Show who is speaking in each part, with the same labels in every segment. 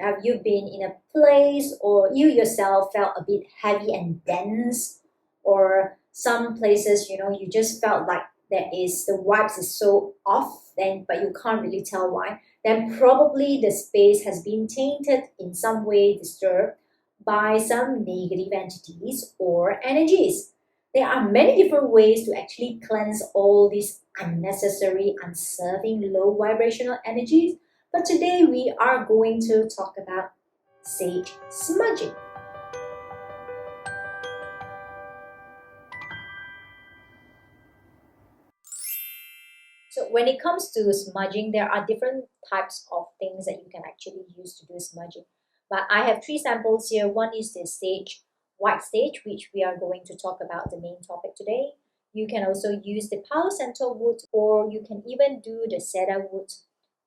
Speaker 1: Have you been in a place or you yourself felt a bit heavy and dense, or some places, you just felt like the vibes is so off then, but you can't really tell why? Then probably the space has been tainted in some way, disturbed by some negative entities or energies. There are many different ways to actually cleanse all these unnecessary, unserving, low vibrational energies, but today we are going to talk about sage smudging. So when it comes to smudging, there are different types of things that you can actually use to do smudging. But I have three samples here. One is the sage, white sage, which we are going to talk about the main topic today. You can also use the Palo Santo wood, or you can even do the cedar wood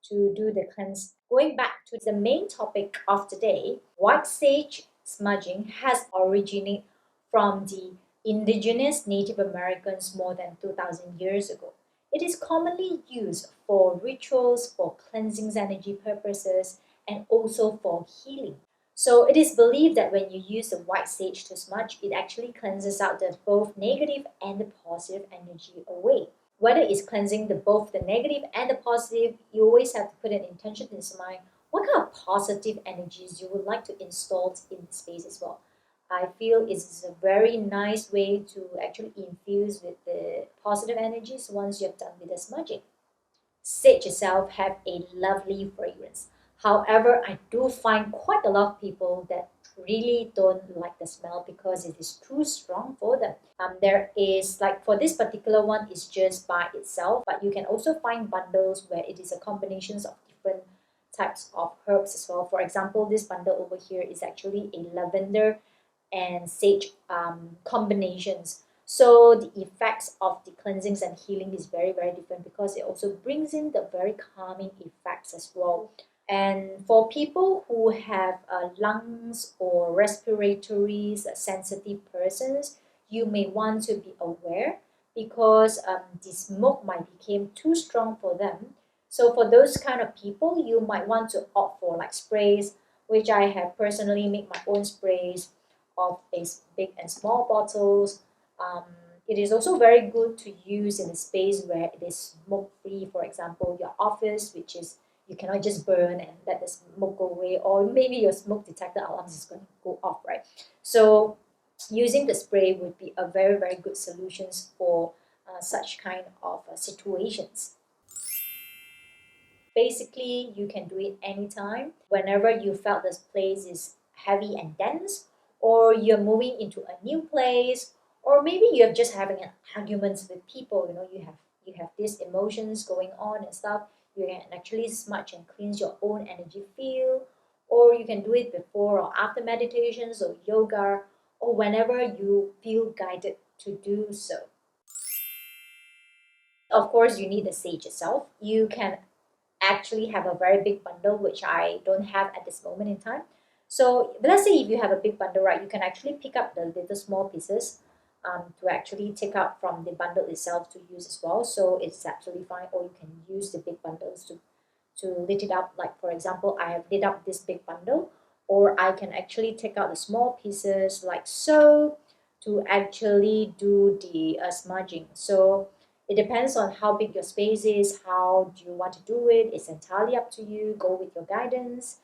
Speaker 1: to do the cleanse. Going back to the main topic of today, white sage smudging has originated from the indigenous Native Americans more than 2,000 years ago. It is commonly used for rituals, for cleansing energy purposes, and also for healing. So it is believed that when you use the white sage to smudge, it actually cleanses out the both negative and the positive energy away. Whether it's cleansing both the negative and the positive, you always have to put an intention in mind. What kind of positive energies you would like to install in the space as well? I feel it's a very nice way to actually infuse with the positive energies once you're done with the smudging. Sage itself have a lovely fragrance. However, I do find quite a lot of people that really don't like the smell because it is too strong for them. There is like for this particular one, it's just by itself, but you can also find bundles where it is a combinations of different types of herbs as well. For example, this bundle over here is actually a lavender and sage combinations. So the effects of the cleansings and healing is very, very different because it also brings in the very calming effects as well. And for people who have lungs or respiratory sensitive persons, you may want to be aware because the smoke might become too strong for them. So for those kind of people, you might want to opt for like sprays, which I have personally made my own sprays of a big and small bottles. Um, it is also very good to use in a space where it is smoke free. For example, your office, which is you cannot just burn and let the smoke go away, or maybe your smoke detector alarms is going to go off, right? So using the spray would be a very, very good solutions for such kind of situations. Basically, you can do it anytime, whenever you felt this place is heavy and dense, or you're moving into a new place, or maybe you're just having an arguments with people. You have these emotions going on and stuff. You can actually smudge and cleanse your own energy field, or you can do it before or after meditations or yoga, or whenever you feel guided to do so. Of course, you need the sage itself. You can actually have a very big bundle, which I don't have at this moment in time. So let's say if you have a big bundle, right, you can actually pick up the little small pieces to actually take out from the bundle itself to use as well. So it's absolutely fine. Or you can use the big bundles to lit it up. Like for example, I have lit up this big bundle, or I can actually take out the small pieces like so to actually do the smudging. So it depends on how big your space is, how do you want to do it. It's entirely up to you. Go with your guidance.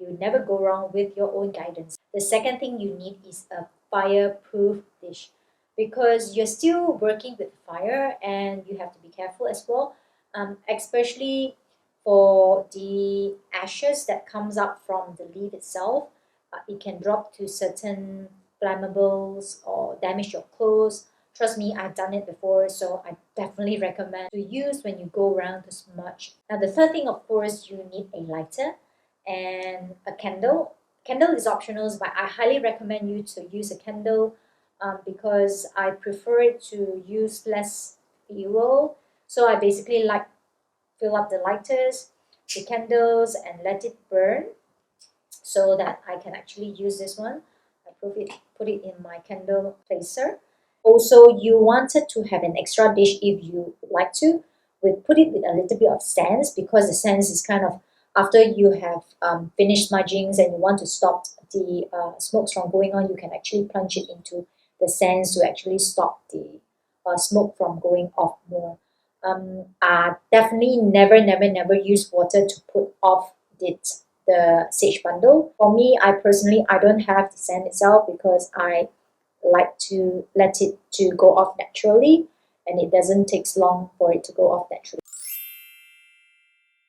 Speaker 1: You never go wrong with your own guidance. The second thing you need is a fireproof dish because you're still working with fire and you have to be careful as well, especially for the ashes that comes up from the leaf itself. It can drop to certain flammables or damage your clothes. Trust me, I've done it before, so I definitely recommend to use when you go around to smudge. Now, the third thing, of course, you need a lighter and a candle. Candle is optional, but I highly recommend you to use a candle because I prefer it to use less fuel. So I basically like fill up the lighters, the candles, and let it burn so that I can actually use this one. I put it in my candle placer. Also, you wanted to have an extra dish if you like to. We put it with a little bit of scents because the scents is kind of after you have finished smudgings and you want to stop the smokes from going on, you can actually plunge it into the sands to actually stop the smoke from going off more. Definitely never use water to put off the sage bundle. For me, I personally, I don't have the sand itself because I like to let it to go off naturally, and it doesn't take long for it to go off naturally.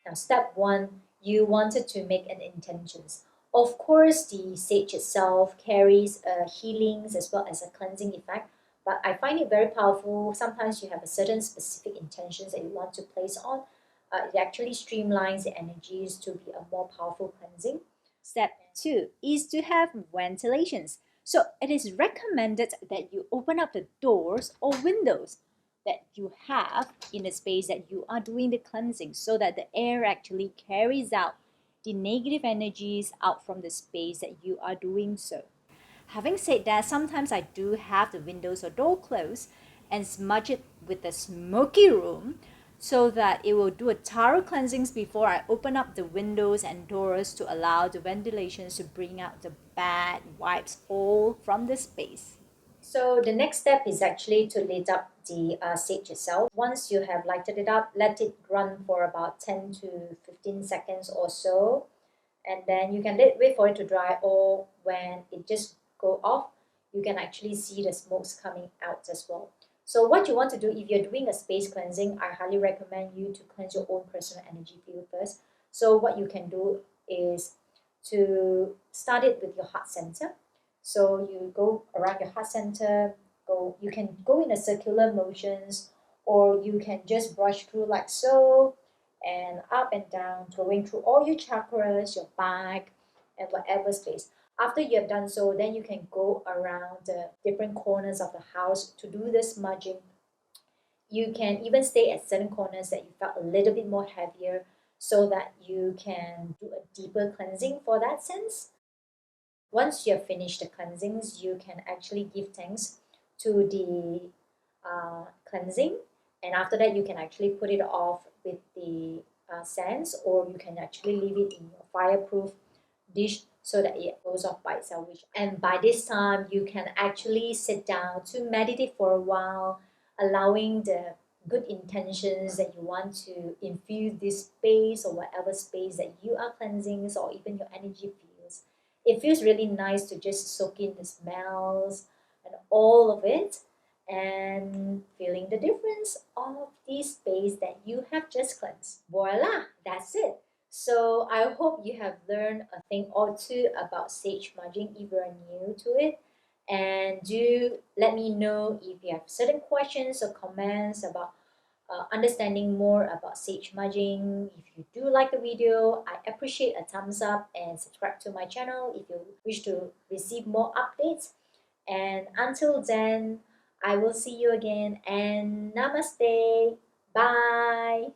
Speaker 1: Now, step one, you wanted to make an intentions. Of course, the sage itself carries a healings as well as a cleansing effect, but I find it very powerful. Sometimes you have a certain specific intentions that you want to place on. It actually streamlines the energies to be a more powerful cleansing.
Speaker 2: Step 2 is to have ventilations. So it is recommended that you open up the doors or windows that you have in the space that you are doing the cleansing so that the air actually carries out the negative energies out from the space that you are doing so. Having said that, sometimes I do have the windows or door closed and smudge it with a smoky room so that it will do a thorough cleansings before I open up the windows and doors to allow the ventilations to bring out the bad vibes all from the space.
Speaker 1: So the next step is actually to lit up the sage itself. Once you have lighted it up, let it run for about 10 to 15 seconds or so. And then you can wait for it to dry, or when it just go off, you can actually see the smokes coming out as well. So what you want to do if you're doing a space cleansing, I highly recommend you to cleanse your own personal energy field first. So what you can do is to start it with your heart center. So you go around your heart center, you can go in a circular motions, or you can just brush through like so, and up and down, going through all your chakras, your back, and whatever space. After you have done so, then you can go around the different corners of the house to do the smudging. You can even stay at certain corners that you felt a little bit more heavier so that you can do a deeper cleansing for that sense. Once you have finished the cleansings, you can actually give thanks to the cleansing, and after that you can actually put it off with the sands, or you can actually leave it in your fireproof dish so that it goes off by itself. And by this time, you can actually sit down to meditate for a while, allowing the good intentions that you want to infuse this space or whatever space that you are cleansing, or even your energy fields. It feels really nice to just soak in the smells and all of it, and feeling the difference of the space that you have just cleansed. Voila, that's it. So I hope you have learned a thing or two about sage smudging if you're new to it. And do let me know if you have certain questions or comments about understanding more about sage smudging. If you do like the video, I appreciate a thumbs up and subscribe to my channel if you wish to receive more updates. And until then, I will see you again, and namaste. Bye.